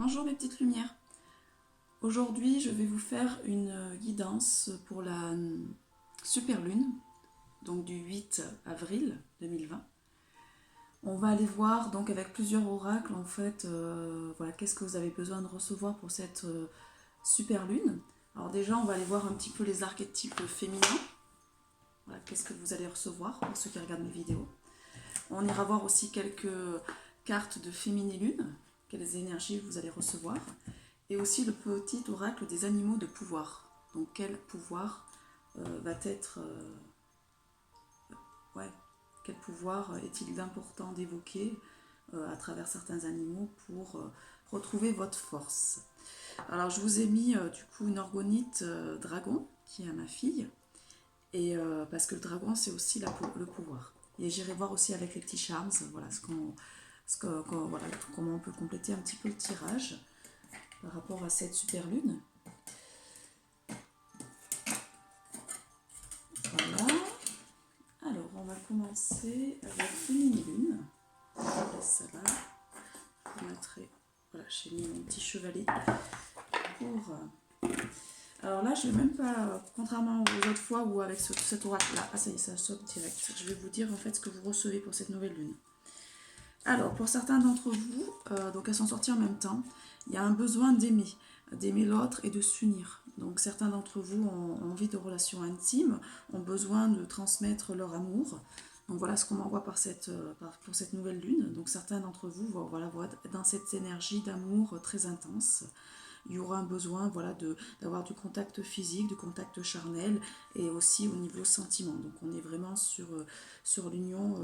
Bonjour mes petites lumières. Aujourd'hui, je vais vous faire une guidance pour la super lune, donc du 8 avril 2020. On va aller voir donc avec plusieurs oracles en fait, voilà, qu'est-ce que vous avez besoin de recevoir pour cette super lune. Alors déjà, on va aller voir un petit peu les archétypes féminins. Voilà, qu'est-ce que vous allez recevoir pour ceux qui regardent mes vidéos. On ira voir aussi quelques cartes de féminilune, quelles énergies vous allez recevoir. Et aussi le petit oracle des animaux de pouvoir. Donc quel pouvoir va être... quel pouvoir est-il important d'évoquer à travers certains animaux pour retrouver votre force. Alors je vous ai mis du coup une orgonite dragon qui est à ma fille. Et parce que le dragon c'est aussi le pouvoir. Et j'irai voir aussi avec les petits charms, voilà, voilà, comment on peut compléter un petit peu le tirage par rapport à cette super lune. Voilà. Alors, on va commencer avec Féminilune. Je laisse ça là. Je mettrai... Voilà, j'ai mis mon petit chevalet pour... Alors là, je ne vais même pas, contrairement aux autres fois ou avec cet oracle-là, ah ça y est, ça saute direct. Je vais vous dire en fait ce que vous recevez pour cette nouvelle lune. Alors, pour certains d'entre vous, donc elles sont sorties en même temps, il y a un besoin d'aimer l'autre et de s'unir. Donc certains d'entre vous ont envie de relations intimes, ont besoin de transmettre leur amour. Donc voilà ce qu'on m'envoie pour cette nouvelle lune. Donc certains d'entre vous vont dans cette énergie d'amour très intense. Il y aura un besoin d'avoir du contact physique, du contact charnel et aussi au niveau sentiment. Donc on est vraiment sur l'union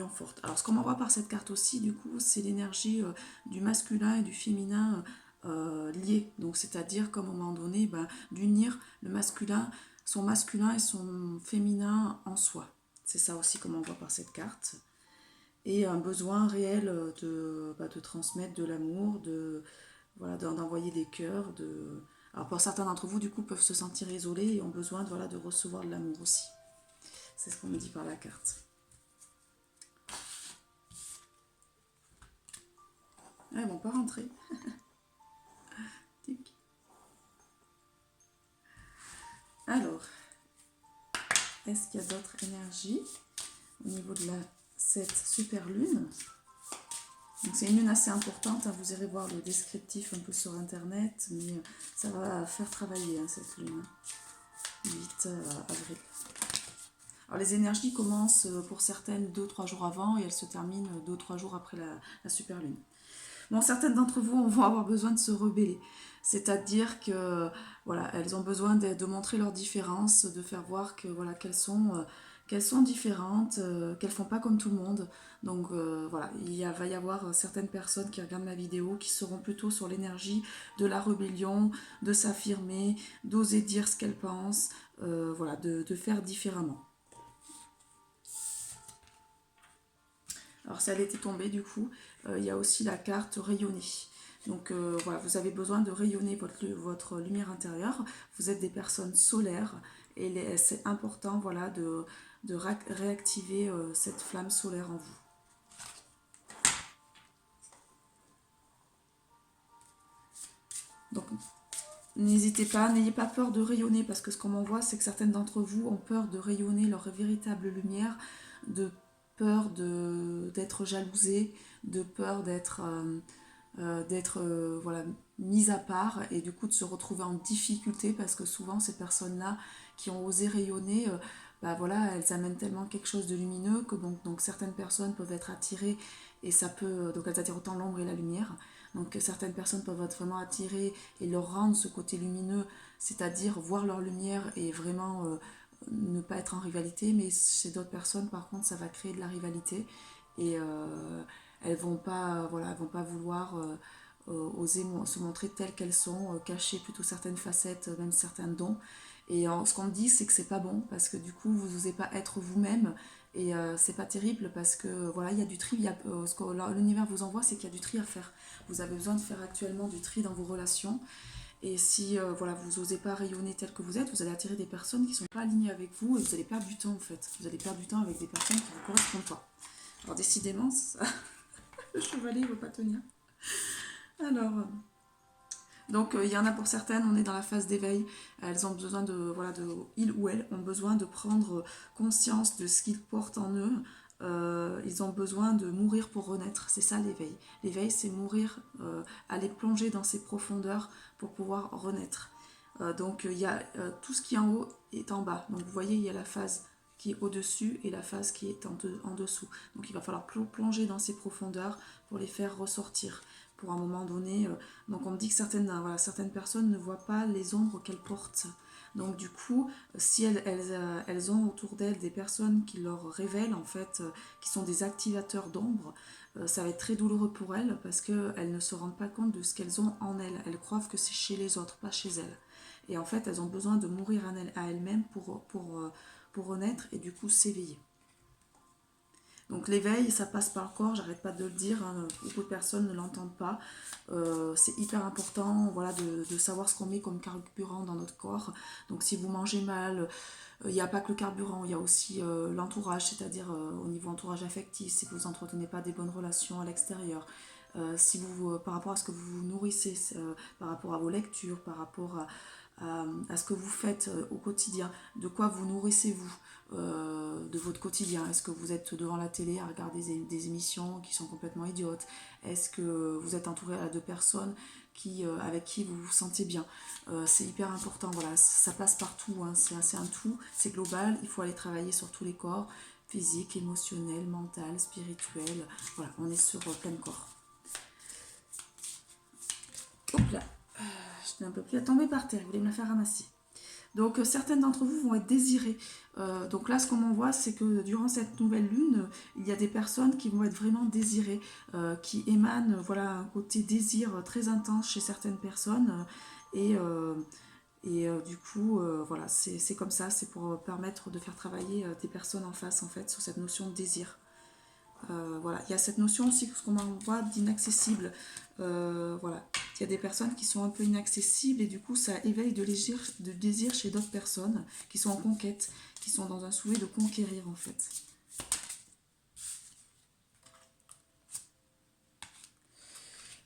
forte. Alors ce qu'on m'envoie par cette carte aussi, du coup, c'est l'énergie du masculin et du féminin liés. Donc c'est-à-dire qu'à un moment donné, d'unir son masculin et son féminin en soi. C'est ça aussi qu'on m'envoie par cette carte. Et un besoin réel de transmettre de l'amour, d'envoyer des cœurs. Alors pour certains d'entre vous, du coup, peuvent se sentir isolés et ont besoin de recevoir de l'amour aussi. C'est ce qu'on me dit par la carte. Ah, ils vont pas rentrer. Alors, est-ce qu'il y a d'autres énergies au niveau de cette super lune? Donc c'est une lune assez importante, hein, vous irez voir le descriptif un peu sur internet, mais ça va faire travailler cette lune, 8 avril. Alors les énergies commencent pour certaines 2-3 jours avant et elles se terminent 2-3 jours après la super lune. Bon, certaines d'entre vous vont avoir besoin de se rebeller, c'est-à-dire que voilà, elles ont besoin de montrer leurs différences, de faire voir que voilà qu'elles sont différentes, qu'elles font pas comme tout le monde. Donc voilà, va y avoir certaines personnes qui regardent ma vidéo qui seront plutôt sur l'énergie de la rébellion, de s'affirmer, d'oser dire ce qu'elles pensent, voilà, de faire différemment. Alors ça elle était tombée du coup, il y a aussi la carte rayonner. Donc voilà, vous avez besoin de rayonner votre lumière intérieure. Vous êtes des personnes solaires et c'est important voilà, de réactiver cette flamme solaire en vous. Donc n'hésitez pas, n'ayez pas peur de rayonner parce que ce qu'on m'envoie c'est que certaines d'entre vous ont peur de rayonner leur véritable lumière, de peur d'être jalousées, de peur d'être voilà, mise à part et du coup de se retrouver en difficulté parce que souvent ces personnes-là qui ont osé rayonner, voilà, elles amènent tellement quelque chose de lumineux que donc certaines personnes peuvent être attirées et ça peut, donc elles attirent autant l'ombre et la lumière. Donc certaines personnes peuvent être vraiment attirées et leur rendre ce côté lumineux, c'est-à-dire voir leur lumière et vraiment ne pas être en rivalité, mais chez d'autres personnes par contre ça va créer de la rivalité et elles vont pas vouloir oser se montrer telles qu'elles sont, cacher plutôt certaines facettes, même certains dons. Et ce qu'on me dit, c'est que c'est pas bon parce que du coup, vous n'osez pas être vous-même et c'est pas terrible parce que voilà, il y a du tri. Ce que l'univers vous envoie, c'est qu'il y a du tri à faire. Vous avez besoin de faire actuellement du tri dans vos relations. Et si voilà, vous n'osez pas rayonner tel que vous êtes, vous allez attirer des personnes qui ne sont pas alignées avec vous et vous allez perdre du temps en fait. Vous allez perdre du temps avec des personnes qui ne vous correspondent pas. Alors décidément, ça... le chevalet ne veut pas tenir. Alors, donc il y en a pour certaines, on est dans la phase d'éveil, elles ont besoin de, voilà, ils ou elles ont besoin de prendre conscience de ce qu'ils portent en eux, ils ont besoin de mourir pour renaître, c'est ça l'éveil. L'éveil c'est mourir, aller plonger dans ses profondeurs pour pouvoir renaître. Donc il y a tout ce qui est en haut est en bas, donc vous voyez il y a la phase qui est au-dessus et la phase qui est en dessous. Donc il va falloir plonger dans ces profondeurs pour les faire ressortir. Pour un moment donné, donc on me dit que certaines personnes ne voient pas les ombres qu'elles portent. Donc du coup, si elles ont autour d'elles des personnes qui leur révèlent en fait, qui sont des activateurs d'ombre, ça va être très douloureux pour elles parce qu'elles ne se rendent pas compte de ce qu'elles ont en elles. Elles croient que c'est chez les autres, pas chez elles. Et en fait, elles ont besoin de mourir à elles-mêmes pour renaître et du coup s'éveiller. Donc l'éveil, ça passe par le corps, j'arrête pas de le dire, hein, beaucoup de personnes ne l'entendent pas. C'est hyper important, voilà, de savoir ce qu'on met comme carburant dans notre corps. Donc si vous mangez mal, il n'y a pas que le carburant, il y a aussi l'entourage, c'est-à-dire au niveau entourage affectif, si vous n'entretenez pas des bonnes relations à l'extérieur. Si vous, par rapport à ce que vous vous nourrissez, par rapport à vos lectures, par rapport à ce que vous faites au quotidien, de quoi vous nourrissez-vous de votre quotidien. Est-ce que vous êtes devant la télé à regarder des émissions qui sont complètement idiotes? Est-ce que vous êtes entouré de personnes avec qui vous vous sentez bien? C'est hyper important, voilà, ça passe partout, hein, c'est un tout, c'est global, il faut aller travailler sur tous les corps, physique, émotionnel, mental, spirituel, voilà, on est sur plein corps. Hop là, j'étais un peu plus à tomber par terre, vous voulez me la faire ramasser. Donc certaines d'entre vous vont être désirées. Donc là, ce qu'on voit, c'est que durant cette nouvelle lune, il y a des personnes qui vont être vraiment désirées, qui émanent voilà, un côté désir très intense chez certaines personnes. Du coup, voilà, c'est comme ça, c'est pour permettre de faire travailler des personnes en face, en fait, sur cette notion de désir. Voilà, il y a cette notion aussi, ce qu'on voit d'inaccessible. Voilà, il y a des personnes qui sont un peu inaccessibles et du coup ça éveille de désir chez d'autres personnes qui sont en conquête, qui sont dans un souhait de conquérir en fait.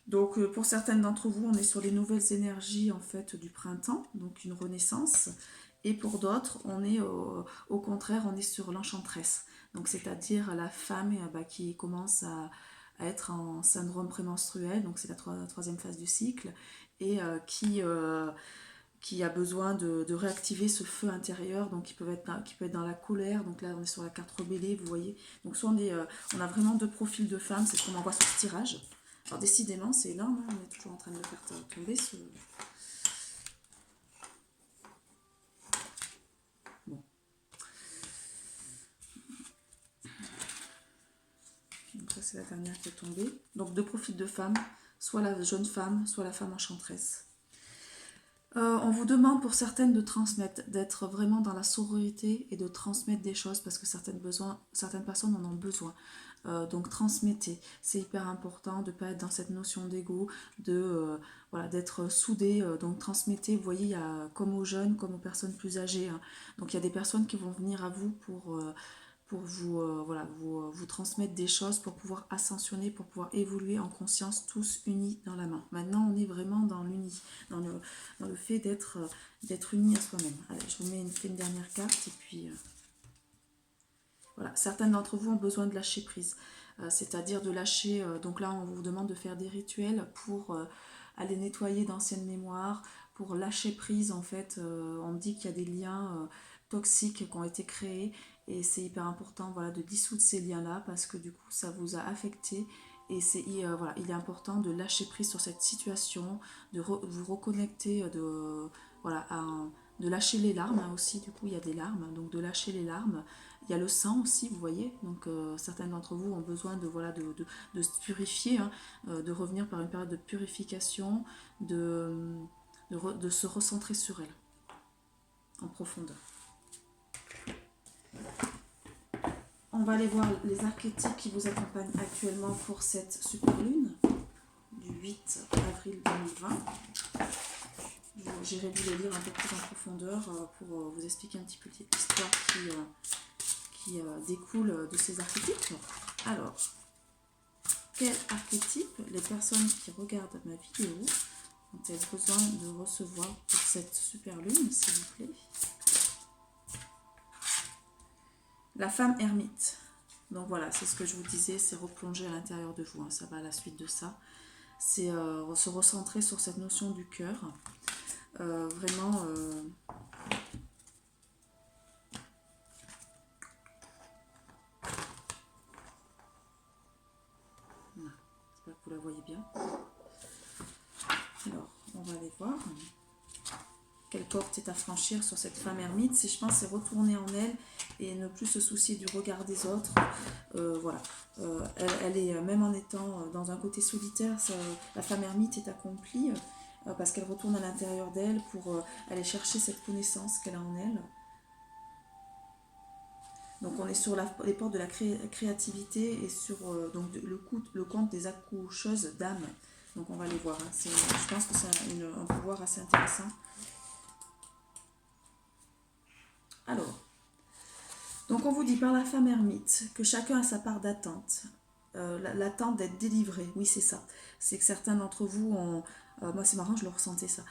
Donc pour certaines d'entre vous, on est sur les nouvelles énergies en fait du printemps, donc une renaissance. Et pour d'autres, on est au contraire, on est sur l'enchanteresse. Donc c'est-à-dire la femme qui commence à être en syndrome prémenstruel, donc c'est la troisième phase du cycle, et qui a besoin de réactiver ce feu intérieur, donc qui peut être dans la colère. Donc là, on est sur la carte rebellée, vous voyez. Donc soit on a vraiment deux profils de femmes, c'est ce qu'on envoie sur ce tirage. Alors décidément, c'est énorme, hein, on est toujours en train de le faire tomber ce... Bon. Donc ça, c'est la dernière qui est tombée. Donc deux profils de femmes, soit la jeune femme, soit la femme enchanteresse. On vous demande pour certaines de transmettre, d'être vraiment dans la sororité et de transmettre des choses parce que certaines personnes en ont besoin. Donc transmettez, c'est hyper important de ne pas être dans cette notion d'ego, voilà, d'être soudé, donc transmettez, vous voyez, il y a, comme aux jeunes, comme aux personnes plus âgées, hein. Donc il y a des personnes qui vont venir à vous pour vous transmettre des choses, pour pouvoir ascensionner, pour pouvoir évoluer en conscience, tous unis dans la main. Maintenant, on est vraiment dans l'uni, dans le fait d'être unis à soi-même. Allez, je vous mets une dernière carte, et puis... voilà, certaines d'entre vous ont besoin de lâcher prise, c'est-à-dire de lâcher, donc là, on vous demande de faire des rituels pour aller nettoyer d'anciennes mémoires, pour lâcher prise, en fait, on me dit qu'il y a des liens toxiques qui ont été créés, et c'est hyper important, voilà, de dissoudre ces liens-là parce que du coup ça vous a affecté et voilà, il est important de lâcher prise sur cette situation, de vous reconnecter, voilà, de lâcher les larmes, hein, aussi, du coup il y a des larmes, donc de lâcher les larmes. Il y a le sang aussi, vous voyez, donc certains d'entre vous ont besoin de se purifier, hein, de revenir par une période de purification, de se recentrer sur elle en profondeur. On va aller voir les archétypes qui vous accompagnent actuellement pour cette super lune du 8 avril 2020. J'irai vous les lire un peu plus en profondeur pour vous expliquer un petit peu l'histoire qui découle de ces archétypes. Alors, quel archétype les personnes qui regardent ma vidéo ont-elles besoin de recevoir pour cette super lune, s'il vous plaît? La femme ermite. Donc voilà, c'est ce que je vous disais, c'est replonger à l'intérieur de vous, hein, ça va à la suite de ça. C'est se recentrer sur cette notion du cœur. Vraiment... j'espère que vous la voyez bien. Alors, on va aller voir. Quelle porte est à franchir sur cette femme ermite? C'est, je pense, c'est retourner en elle et ne plus se soucier du regard des autres. Voilà. Elle est, même en étant dans un côté solitaire, la femme ermite est accomplie parce qu'elle retourne à l'intérieur d'elle pour aller chercher cette connaissance qu'elle a en elle. Donc on est sur les portes de la créativité et sur donc le compte des accoucheuses d'âme. Donc on va les voir. Hein. Je pense que c'est un pouvoir assez intéressant. Alors, donc on vous dit par la femme ermite que chacun a sa part d'attente. L'attente d'être délivré, oui c'est ça. C'est que certains d'entre vous ont, moi c'est marrant, je le ressentais ça,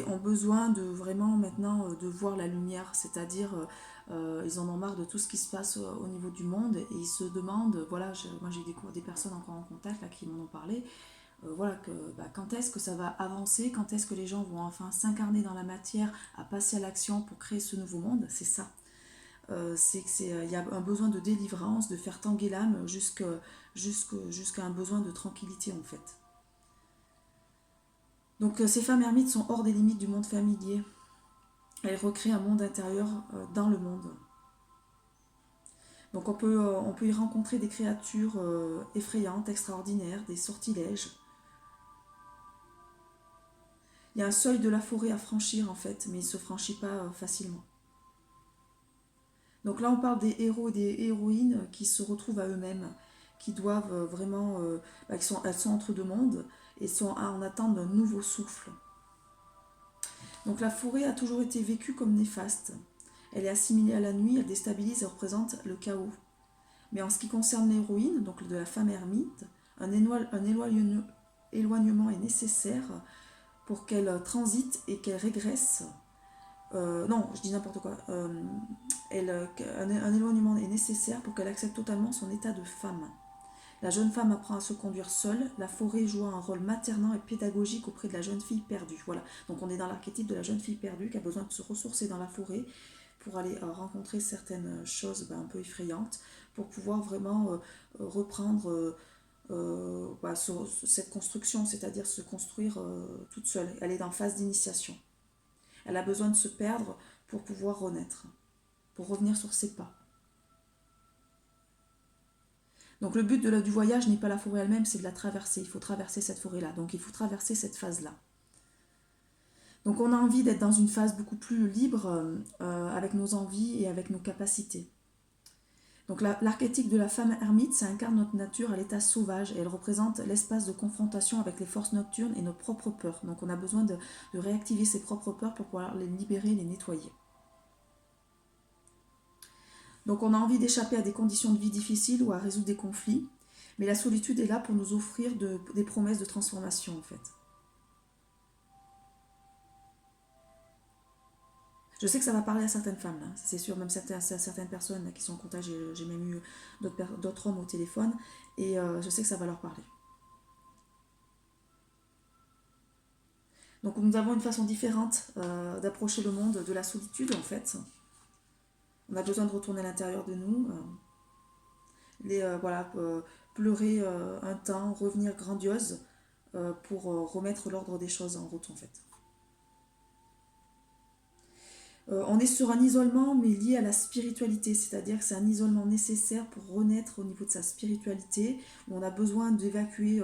ont besoin de vraiment maintenant de voir la lumière, c'est-à-dire ils en ont marre de tout ce qui se passe au niveau du monde et ils se demandent, voilà, moi j'ai des personnes encore en contact là, qui m'en ont parlé, voilà, quand est-ce que ça va avancer, quand est-ce que les gens vont enfin s'incarner dans la matière, à passer à l'action pour créer ce nouveau monde, c'est ça. Il y a un besoin de délivrance, de faire tanguer l'âme jusqu'à un besoin de tranquillité en fait. Donc ces femmes ermites sont hors des limites du monde familier. Elles recréent un monde intérieur dans le monde. Donc on peut y rencontrer des créatures effrayantes, extraordinaires, des sortilèges. Il y a un seuil de la forêt à franchir en fait, mais il ne se franchit pas facilement. Donc là on parle des héros et des héroïnes qui se retrouvent à eux-mêmes, qui doivent vraiment... elles sont entre deux mondes et sont en attente d'un nouveau souffle. Donc la forêt a toujours été vécue comme néfaste. Elle est assimilée à la nuit, elle déstabilise et représente le chaos. Mais en ce qui concerne l'héroïne, donc de la femme ermite, un éloignement est nécessaire pour qu'elle transite et qu'elle régresse. Non, je dis n'importe quoi. Un éloignement est nécessaire pour qu'elle accepte totalement son état de femme. La jeune femme apprend à se conduire seule, la forêt joue un rôle maternant et pédagogique auprès de la jeune fille perdue. Voilà, donc on est dans l'archétype de la jeune fille perdue qui a besoin de se ressourcer dans la forêt pour aller rencontrer certaines choses un peu effrayantes, pour pouvoir vraiment reprendre cette construction, c'est-à-dire se construire toute seule. Elle est en phase d'initiation. Elle a besoin de se perdre pour pouvoir renaître, pour revenir sur ses pas. Donc le but du voyage n'est pas la forêt elle-même, c'est de la traverser. Il faut traverser cette forêt-là, donc il faut traverser cette phase-là. Donc on a envie d'être dans une phase beaucoup plus libre avec nos envies et avec nos capacités. Donc l'archétype de la femme ermite, ça incarne notre nature à l'état sauvage et elle représente l'espace de confrontation avec les forces nocturnes et nos propres peurs. Donc on a besoin de réactiver ses propres peurs pour pouvoir les libérer, les nettoyer. Donc on a envie d'échapper à des conditions de vie difficiles ou à résoudre des conflits, mais la solitude est là pour nous offrir des promesses de transformation en fait. Je sais que ça va parler à certaines femmes, là, c'est sûr, même certaines personnes là, qui sont en contact, j'ai même eu d'autres hommes au téléphone, et je sais que ça va leur parler. Donc nous avons une façon différente d'approcher le monde de la solitude en fait. On a besoin de retourner à l'intérieur de nous, pleurer un temps, revenir grandiose pour remettre l'ordre des choses en route en fait. On est sur un isolement mais lié à la spiritualité, c'est-à-dire que c'est un isolement nécessaire pour renaître au niveau de sa spiritualité, où on a besoin d'évacuer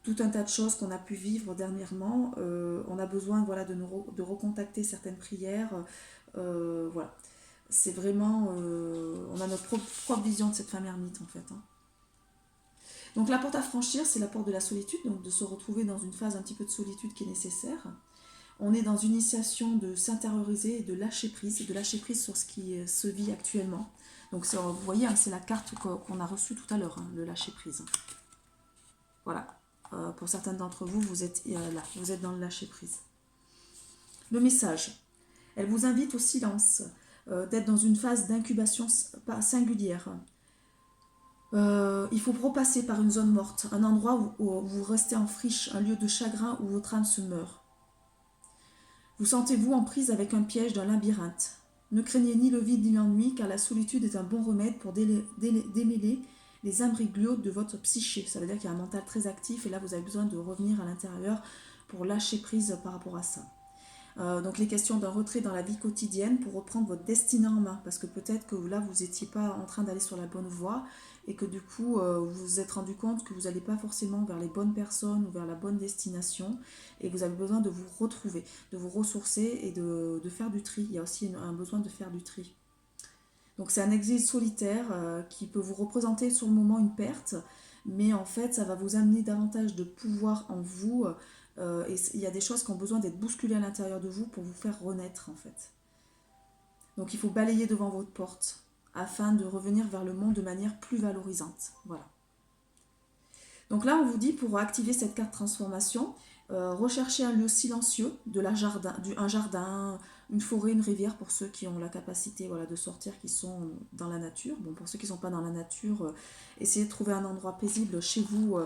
tout un tas de choses qu'on a pu vivre dernièrement, on a besoin de recontacter certaines prières, voilà. C'est vraiment, on a notre propre vision de cette femme ermite en fait. Hein. Donc la porte à franchir, c'est la porte de la solitude, donc de se retrouver dans une phase un petit peu de solitude qui est nécessaire. On est dans une initiation de s'intérioriser et de lâcher prise sur ce qui se vit actuellement. Donc vous voyez, hein, c'est la carte qu'on a reçue tout à l'heure, hein, le lâcher prise. Voilà. Pour certaines d'entre vous, vous êtes là, vous êtes dans le lâcher-prise. Le message. Elle vous invite au silence, d'être dans une phase d'incubation singulière. Il faut repasser par une zone morte, un endroit où vous restez en friche, un lieu de chagrin où votre âme se meurt. Vous sentez-vous en prise avec un piège d'un labyrinthe. Ne craignez ni le vide ni l'ennui, car la solitude est un bon remède pour démêler les imbroglios de votre psyché. Ça veut dire qu'il y a un mental très actif et là vous avez besoin de revenir à l'intérieur pour lâcher prise par rapport à ça. Donc les questions d'un retrait dans la vie quotidienne pour reprendre votre destinée en main, parce que peut-être que là vous n'étiez pas en train d'aller sur la bonne voie et que du coup vous vous êtes rendu compte que vous n'allez pas forcément vers les bonnes personnes ou vers la bonne destination et vous avez besoin de vous retrouver, de vous ressourcer et de faire du tri. Il y a aussi un besoin de faire du tri. Donc c'est un exil solitaire qui peut vous représenter sur le moment une perte, mais en fait ça va vous amener davantage de pouvoir en vous. Et il y a des choses qui ont besoin d'être bousculées à l'intérieur de vous pour vous faire renaître en fait. Donc il faut balayer devant votre porte afin de revenir vers le monde de manière plus valorisante. Voilà. Donc là on vous dit pour activer cette carte transformation, recherchez un lieu silencieux, un jardin, une forêt, une rivière pour ceux qui ont la capacité de sortir, qui sont dans la nature. Bon, pour ceux qui ne sont pas dans la nature, essayez de trouver un endroit paisible chez vous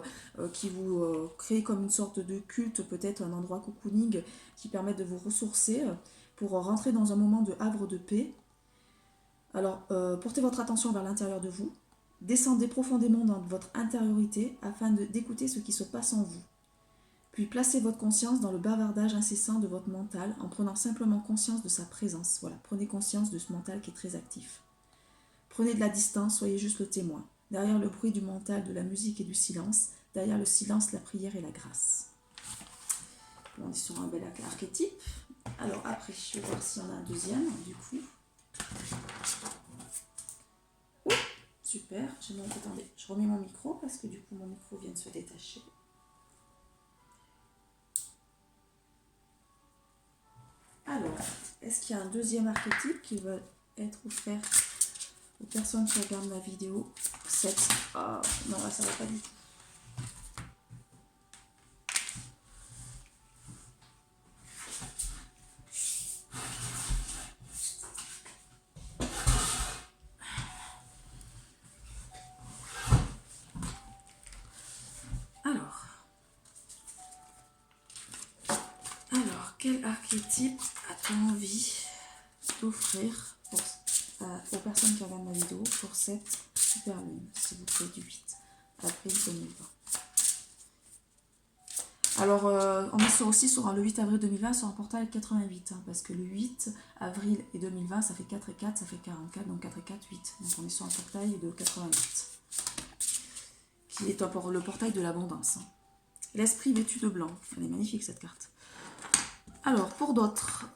qui vous crée comme une sorte de culte, peut-être un endroit cocooning qui permet de vous ressourcer pour rentrer dans un moment de havre de paix. Alors, portez votre attention vers l'intérieur de vous, descendez profondément dans votre intériorité afin d'écouter ce qui se passe en vous. Puis placez votre conscience dans le bavardage incessant de votre mental en prenant simplement conscience de sa présence. Voilà, prenez conscience de ce mental qui est très actif. Prenez de la distance, soyez juste le témoin. Derrière le bruit du mental, de la musique et du silence, derrière le silence, la prière et la grâce. On est sur un bel archétype. Alors après, je vais voir s'il y en a un deuxième, du coup. Oh, super, attendez, je remets mon micro parce que du coup mon micro vient de se détacher. Alors, est-ce qu'il y a un deuxième archétype qui va être offert aux personnes qui regardent ma vidéo? 7. Oh, non, là, ça va pas du tout. Alors, quel archétype as-tu envie d'offrir aux personnes qui regardent ma vidéo pour cette super lune, s'il vous plaît, du 8 avril 2020? Alors, on est aussi sur le 8 avril 2020 sur un portail 88, parce que le 8 avril et 2020, ça fait 4 et 4, ça fait 44, donc 4 et 4, 8. Donc on est sur un portail de 88, qui est le portail de l'abondance. L'esprit vêtu de blanc, elle est magnifique cette carte. Alors, pour d'autres,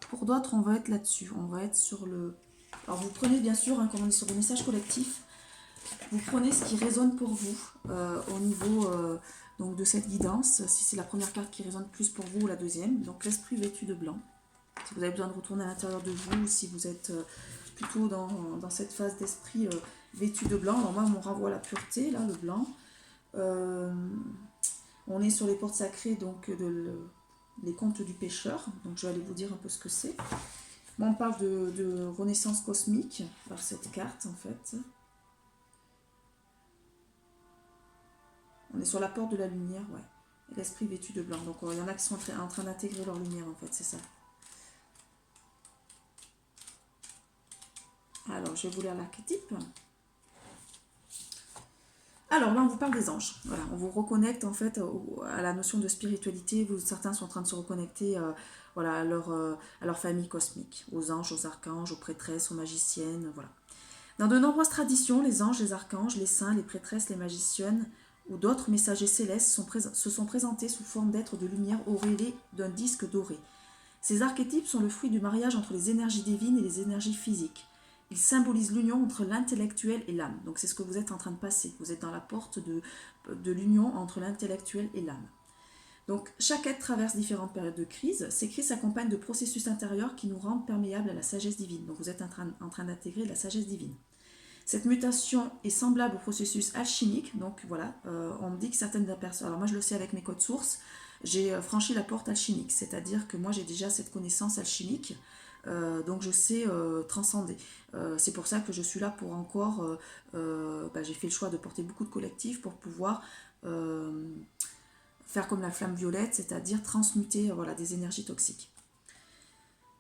on va être là-dessus. On va être sur le... Alors, vous prenez bien sûr, comme on est sur le message collectif, vous prenez ce qui résonne pour vous au niveau donc de cette guidance. Si c'est la première carte qui résonne plus pour vous ou la deuxième. Donc, l'esprit vêtu de blanc. Si vous avez besoin de retourner à l'intérieur de vous, ou si vous êtes plutôt dans cette phase d'esprit vêtu de blanc. Alors, moi, on me renvoie la pureté, là, le blanc. On est sur les portes sacrées, donc les contes du pêcheur, donc je vais aller vous dire un peu ce que c'est. Moi, on parle de renaissance cosmique par cette carte en fait. On est sur la porte de la lumière, ouais. L'esprit vêtu de blanc. Donc il y en a qui sont en train d'intégrer leur lumière en fait, c'est ça. Alors, je vais vous lire l'archétype. Alors là, on vous parle des anges. Voilà, on vous reconnecte en fait à la notion de spiritualité. Certains sont en train de se reconnecter à leur famille cosmique, aux anges, aux archanges, aux prêtresses, aux magiciennes. Voilà. Dans de nombreuses traditions, les anges, les archanges, les saints, les prêtresses, les magiciennes ou d'autres messagers célestes se sont présentés sous forme d'êtres de lumière auréolés d'un disque doré. Ces archétypes sont le fruit du mariage entre les énergies divines et les énergies physiques. Il symbolise l'union entre l'intellectuel et l'âme. Donc c'est ce que vous êtes en train de passer. Vous êtes dans la porte de l'union entre l'intellectuel et l'âme. Donc chaque être traverse différentes périodes de crise. Ces crises s'accompagnent de processus intérieurs qui nous rendent perméables à la sagesse divine. Donc vous êtes en train d'intégrer la sagesse divine. Cette mutation est semblable au processus alchimique, donc voilà, on me dit que certaines personnes, alors moi je le sais avec mes codes sources, j'ai franchi la porte alchimique, c'est-à-dire que moi j'ai déjà cette connaissance alchimique, donc je sais transcender. C'est pour ça que je suis là pour encore, j'ai fait le choix de porter beaucoup de collectifs pour pouvoir faire comme la flamme violette, c'est-à-dire transmuter voilà, des énergies toxiques.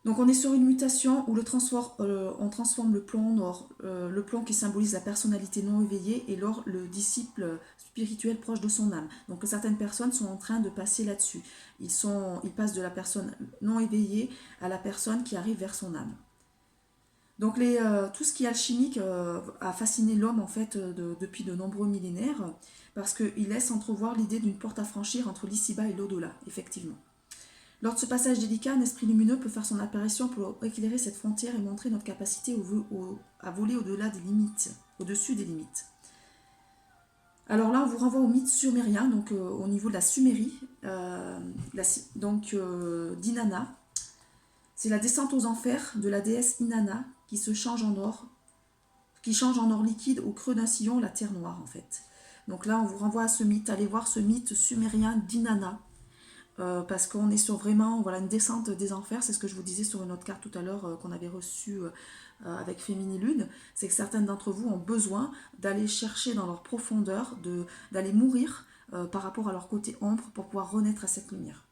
Donc on est sur une mutation où on transforme le plomb en or, le plomb qui symbolise la personnalité non éveillée et l'or le disciple spirituel proche de son âme. Donc certaines personnes sont en train de passer là-dessus. Ils passent de la personne non éveillée à la personne qui arrive vers son âme. Donc tout ce qui est alchimique a fasciné l'homme en fait depuis de nombreux millénaires parce qu'il laisse entrevoir l'idée d'une porte à franchir entre l'ici-bas et l'au-delà, effectivement. Lors de ce passage délicat, un esprit lumineux peut faire son apparition pour éclairer cette frontière et montrer notre capacité à voler au-delà des limites, au-dessus des limites. Alors là, on vous renvoie au mythe sumérien, donc au niveau de la Sumérie, d'Inanna. C'est la descente aux enfers de la déesse Inanna qui change en or liquide au creux d'un sillon, la terre noire en fait. Donc là, on vous renvoie à ce mythe. Allez voir ce mythe sumérien d'Inanna. Parce qu'on est sur vraiment voilà, une descente des enfers, c'est ce que je vous disais sur une autre carte tout à l'heure qu'on avait reçue avec Féminilune, c'est que certaines d'entre vous ont besoin d'aller chercher dans leur profondeur, d'aller mourir par rapport à leur côté ombre pour pouvoir renaître à cette lumière.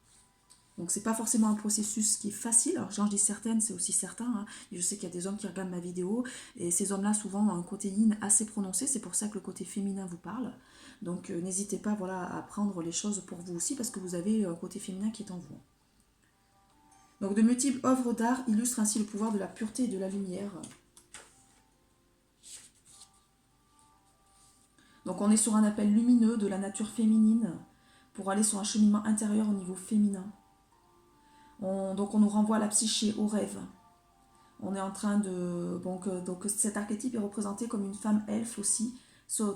Donc c'est pas forcément un processus qui est facile, alors j'en dis certaines, c'est aussi certain, hein. Je sais qu'il y a des hommes qui regardent ma vidéo, et ces hommes-là souvent ont un côté yin assez prononcé, c'est pour ça que le côté féminin vous parle. Donc n'hésitez pas voilà, à prendre les choses pour vous aussi, parce que vous avez un côté féminin qui est en vous. Donc de multiples œuvres d'art illustrent ainsi le pouvoir de la pureté et de la lumière. Donc on est sur un appel lumineux de la nature féminine, pour aller sur un cheminement intérieur au niveau féminin. Donc on nous renvoie à la psyché, au rêve. On est en train de... Donc cet archétype est représenté comme une femme elfe aussi,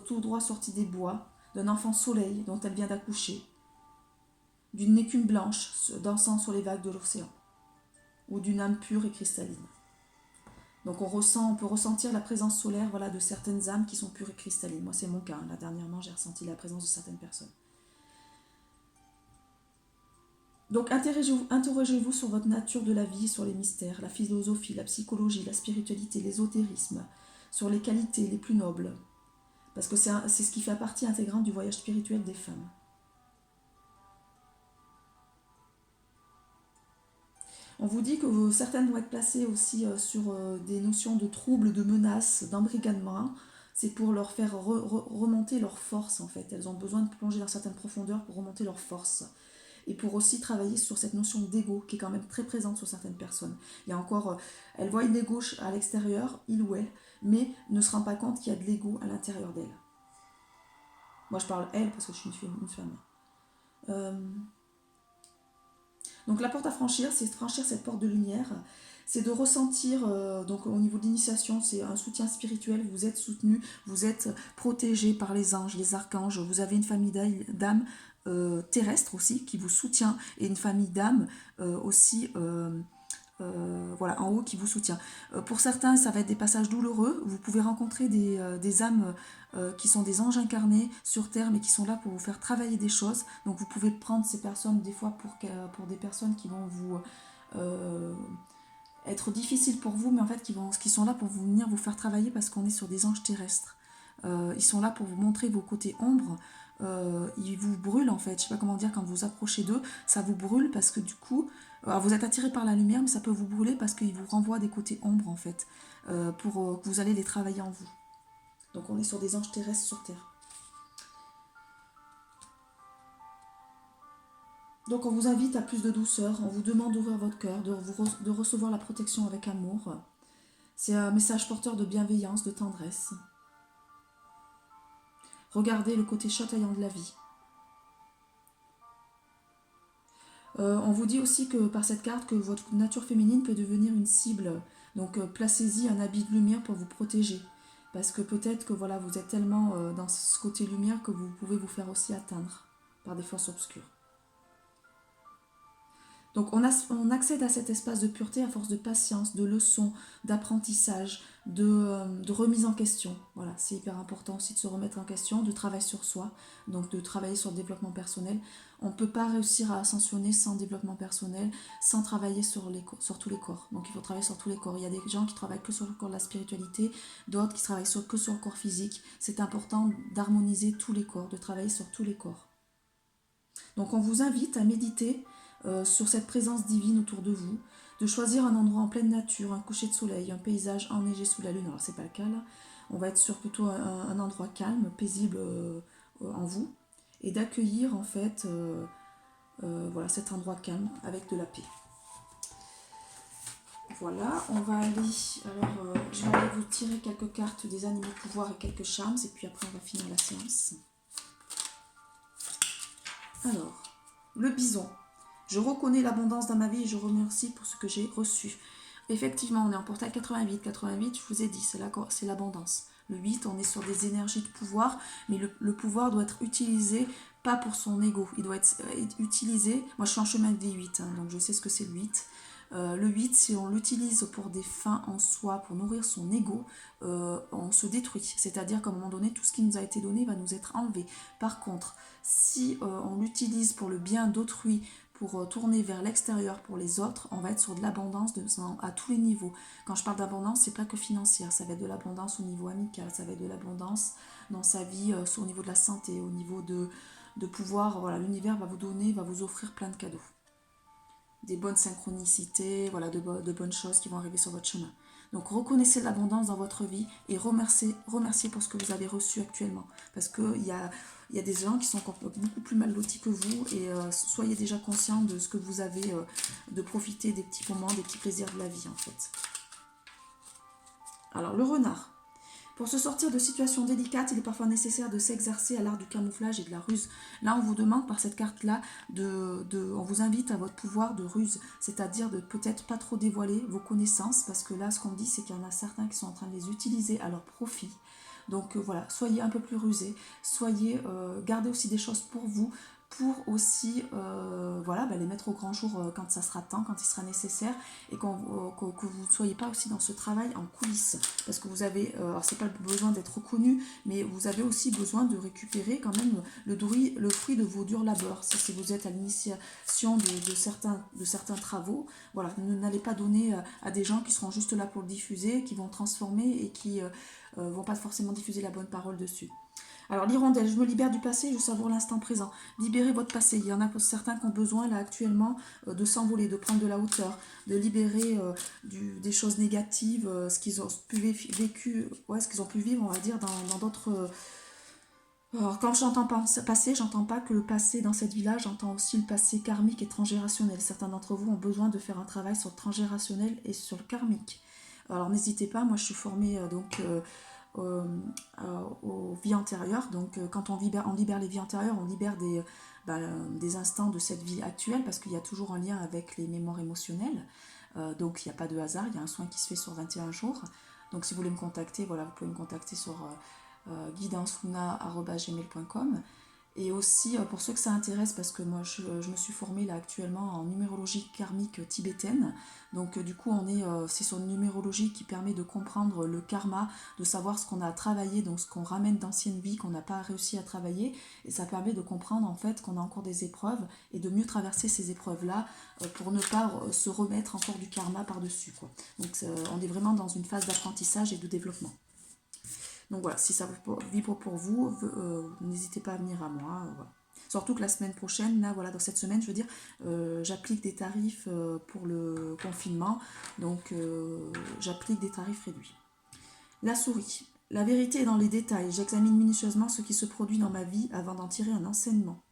tout droit sortie des bois, d'un enfant soleil dont elle vient d'accoucher, d'une écume blanche dansant sur les vagues de l'océan, ou d'une âme pure et cristalline. Donc on peut ressentir la présence solaire voilà, de certaines âmes qui sont pures et cristallines. Moi c'est mon cas, là dernièrement j'ai ressenti la présence de certaines personnes. Donc interrogez-vous sur votre nature de la vie, sur les mystères, la philosophie, la psychologie, la spiritualité, l'ésotérisme, sur les qualités les plus nobles. Parce que c'est ce qui fait partie intégrante du voyage spirituel des femmes. On vous dit que certaines vont être placées aussi sur des notions de troubles, de menaces, d'embrigadement. C'est pour leur faire remonter leur force en fait. Elles ont besoin de plonger dans certaines profondeurs pour remonter leur force. Et pour aussi travailler sur cette notion d'ego qui est quand même très présente sur certaines personnes. Il y a encore, elles voient l'ego à l'extérieur, il ou elle, mais ne se rend pas compte qu'il y a de l'ego à l'intérieur d'elle. Moi je parle elle parce que je suis une femme. Donc la porte à franchir, c'est de franchir cette porte de lumière, c'est de ressentir, donc au niveau de l'initiation, c'est un soutien spirituel, vous êtes soutenu, vous êtes protégé par les anges, les archanges, vous avez une famille d'âmes terrestres aussi qui vous soutient, et une famille d'âmes aussi voilà, en haut qui vous soutient. Pour certains, ça va être des passages douloureux. Vous pouvez rencontrer des âmes qui sont des anges incarnés sur Terre, mais qui sont là pour vous faire travailler des choses. Donc vous pouvez prendre ces personnes des fois pour des personnes qui vont vous être difficiles pour vous, mais en fait qui sont là pour venir vous faire travailler parce qu'on est sur des anges terrestres. Ils sont là pour vous montrer vos côtés ombres. Ils vous brûlent en fait. Je sais pas comment dire, quand vous approchez d'eux, ça vous brûle parce que du coup, alors vous êtes attiré par la lumière, mais ça peut vous brûler parce qu'ils vous renvoient des côtés ombres en fait, pour que vous allez les travailler en vous. Donc on est sur des anges terrestres sur Terre. Donc on vous invite à plus de douceur, on vous demande d'ouvrir votre cœur, de recevoir la protection avec amour. C'est un message porteur de bienveillance, de tendresse. Regardez le côté chatoyant de la vie. On vous dit aussi que par cette carte que votre nature féminine peut devenir une cible. Donc placez-y un habit de lumière pour vous protéger. Parce que peut-être que voilà, vous êtes tellement dans ce côté lumière que vous pouvez vous faire aussi atteindre par des forces obscures. Donc on accède à cet espace de pureté à force de patience, de leçons, d'apprentissage, de remise en question. Voilà, c'est hyper important aussi de se remettre en question, de travail sur soi, donc de travailler sur le développement personnel. On ne peut pas réussir à ascensionner sans développement personnel, sans travailler sur tous les corps. Donc il faut travailler sur tous les corps. Il y a des gens qui travaillent que sur le corps de la spiritualité, d'autres qui travaillent que sur le corps physique. C'est important d'harmoniser tous les corps, de travailler sur tous les corps. Donc on vous invite à méditer sur cette présence divine autour de vous, de choisir un endroit en pleine nature, un coucher de soleil, un paysage enneigé sous la lune. Alors c'est pas le cas là, on va être sur plutôt un endroit calme, paisible en vous, et d'accueillir en fait voilà, cet endroit calme avec de la paix. Voilà, on va aller, alors je vais aller vous tirer quelques cartes des animaux pouvoirs et quelques charmes, et puis après on va finir la séance. Alors, le bison. Je reconnais l'abondance dans ma vie et je remercie pour ce que j'ai reçu. Effectivement, on est en portail 88. 88, je vous ai dit, c'est l'abondance. Le 8, on est sur des énergies de pouvoir, mais le pouvoir doit être utilisé pas pour son ego. Il doit être utilisé. Moi, je suis en chemin des 8, donc je sais ce que c'est le 8. Le 8, si on l'utilise pour des fins en soi, pour nourrir son ego, on se détruit. C'est-à-dire qu'à un moment donné, tout ce qui nous a été donné va nous être enlevé. Par contre, si on l'utilise pour le bien d'autrui, pour tourner vers l'extérieur pour les autres, on va être sur de l'abondance à tous les niveaux. Quand je parle d'abondance, c'est pas que financière, ça va être de l'abondance au niveau amical, ça va être de l'abondance dans sa vie, au niveau de la santé, au niveau de pouvoir. Voilà, l'univers va vous donner, va vous offrir plein de cadeaux. Des bonnes synchronicités, voilà, de bonnes choses qui vont arriver sur votre chemin. Donc reconnaissez l'abondance dans votre vie et remerciez pour ce que vous avez reçu actuellement. Parce qu'il y a des gens qui sont beaucoup plus mal lotis que vous et soyez déjà conscient de ce que vous avez, de profiter des petits moments, des petits plaisirs de la vie en fait. Alors le renard. Pour se sortir de situations délicates, il est parfois nécessaire de s'exercer à l'art du camouflage et de la ruse. Là, on vous demande par cette carte-là, on vous invite à votre pouvoir de ruse, c'est-à-dire de peut-être pas trop dévoiler vos connaissances, parce que là, ce qu'on dit, c'est qu'il y en a certains qui sont en train de les utiliser à leur profit. Donc voilà, soyez un peu plus rusés, gardez aussi des choses pour vous, pour aussi voilà, les mettre au grand jour quand ça sera temps, quand il sera nécessaire, et que vous ne soyez pas aussi dans ce travail en coulisses, parce que vous avez, alors c'est pas besoin d'être reconnu, mais vous avez aussi besoin de récupérer quand même le fruit de vos durs labeurs. Si vous êtes à l'initiation de certains travaux, voilà, n'allez pas donner à des gens qui seront juste là pour le diffuser, qui vont transformer et qui vont pas forcément diffuser la bonne parole dessus. Alors l'hirondelle, je me libère du passé, je savoure l'instant présent. Libérez votre passé. Il y en a pour certains qui ont besoin là actuellement de s'envoler, de prendre de la hauteur, de libérer des choses négatives, ce qu'ils ont ce qu'ils ont pu vivre, on va dire, dans d'autres. Alors quand j'entends passé, j'entends pas que le passé dans cette vie-là, j'entends aussi le passé karmique et transgérationnel. Certains d'entre vous ont besoin de faire un travail sur le transgérationnel et sur le karmique. Alors n'hésitez pas, moi je suis formée aux vies antérieures. Donc quand on libère les vies antérieures, on libère des instants de cette vie actuelle, parce qu'il y a toujours un lien avec les mémoires émotionnelles. Donc il n'y a pas de hasard, il y a un soin qui se fait sur 21 jours. Donc si vous voulez me contacter, voilà, vous pouvez me contacter sur guidanceluna@gmail.com. Et aussi, pour ceux que ça intéresse, parce que moi je me suis formée là actuellement en numérologie karmique tibétaine. Donc du coup, c'est sur une numérologie qui permet de comprendre le karma, de savoir ce qu'on a travaillé, donc ce qu'on ramène d'anciennes vies qu'on n'a pas réussi à travailler. Et ça permet de comprendre en fait qu'on a encore des épreuves et de mieux traverser ces épreuves-là pour ne pas se remettre encore du karma par-dessus, quoi. Donc on est vraiment dans une phase d'apprentissage et de développement. Donc voilà, si ça vibre pour vous, n'hésitez pas à venir à moi. Voilà. Surtout que la semaine prochaine, là, voilà, dans cette semaine, je veux dire, j'applique des tarifs pour le confinement. Donc j'applique des tarifs réduits. La souris. La vérité est dans les détails. J'examine minutieusement ce qui se produit dans ma vie avant d'en tirer un enseignement.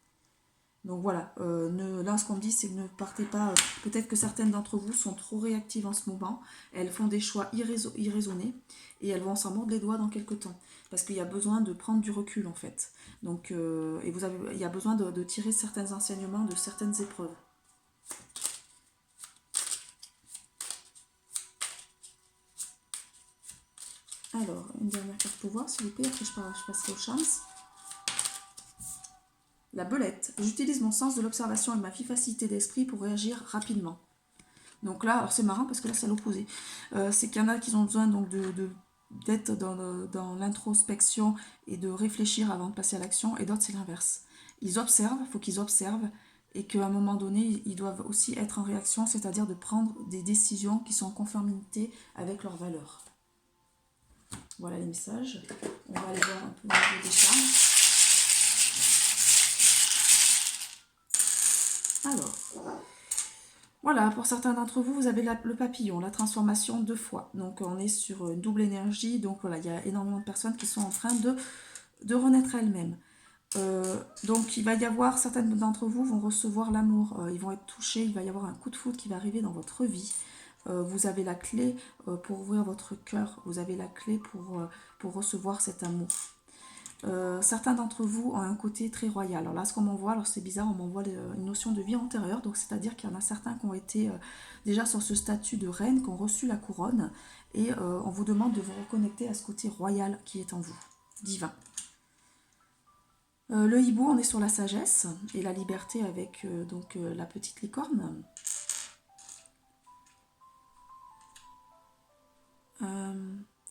Donc voilà, là ce qu'on me dit, c'est que ne partez pas, peut-être que certaines d'entre vous sont trop réactives en ce moment, elles font des choix irraisonnés et elles vont s'en mordre les doigts dans quelques temps, parce qu'il y a besoin de prendre du recul en fait. Donc, il y a besoin de tirer certains enseignements de certaines épreuves. Alors, une dernière carte pouvoir s'il vous plaît, après je passerai aux chances. La belette. J'utilise mon sens de l'observation et ma vivacité d'esprit pour réagir rapidement. Donc là, alors c'est marrant parce que là c'est l'opposé. C'est qu'il y en a qui ont besoin donc d'être dans l'introspection et de réfléchir avant de passer à l'action, et d'autres c'est l'inverse. Ils observent, il faut qu'ils observent, et qu'à un moment donné, ils doivent aussi être en réaction, c'est-à-dire de prendre des décisions qui sont en conformité avec leurs valeurs. Voilà les messages. On va aller voir un peu au niveau des charmes. Alors, voilà, pour certains d'entre vous, vous avez le papillon, la transformation 2 fois. Donc on est sur une double énergie. Donc voilà, il y a énormément de personnes qui sont en train de renaître elles-mêmes. Donc il va y avoir, certaines d'entre vous vont recevoir l'amour, ils vont être touchés, il va y avoir un coup de foudre qui va arriver dans votre vie. Vous avez la clé pour ouvrir votre cœur, vous avez la clé pour recevoir cet amour. Certains d'entre vous ont un côté très royal. Alors là, ce qu'on m'envoie, alors c'est bizarre, on m'envoie une notion de vie antérieure, donc c'est-à-dire qu'il y en a certains qui ont été déjà sur ce statut de reine, qui ont reçu la couronne, et on vous demande de vous reconnecter à ce côté royal qui est en vous, divin. Le hibou, on est sur la sagesse et la liberté avec la petite licorne.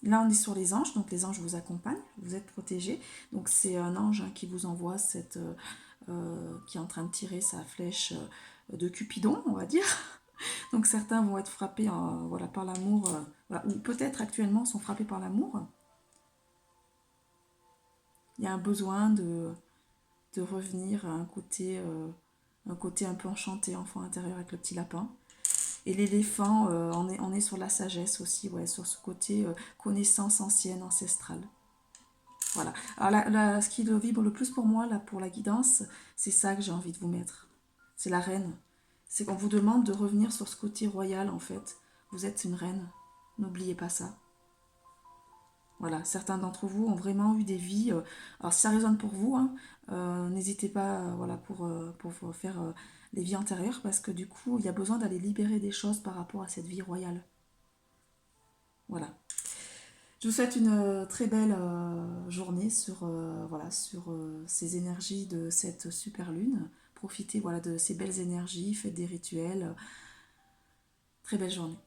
Là, on est sur les anges, donc les anges vous accompagnent, vous êtes protégés. Donc c'est un ange qui vous envoie qui est en train de tirer sa flèche de Cupidon, on va dire. Donc certains vont être frappés voilà, par l'amour, voilà, ou peut-être actuellement sont frappés par l'amour. Il y a un besoin de revenir à un côté un peu enchanté, enfant intérieur avec le petit lapin. Et l'éléphant, on est sur la sagesse aussi, ouais, sur ce côté connaissance ancienne, ancestrale. Voilà. Alors ce qui vibre le plus pour moi, là, pour la guidance, c'est ça que j'ai envie de vous mettre. C'est la reine. C'est qu'on vous demande de revenir sur ce côté royal, en fait. Vous êtes une reine. N'oubliez pas ça. Voilà, certains d'entre vous ont vraiment eu des vies. Alors si ça résonne pour vous, hein, n'hésitez pas, voilà, pour faire les vies antérieures, parce que du coup, il y a besoin d'aller libérer des choses par rapport à cette vie royale. Voilà. Je vous souhaite une très belle journée sur ces énergies de cette super lune. Profitez voilà, de ces belles énergies, faites des rituels. Très belle journée.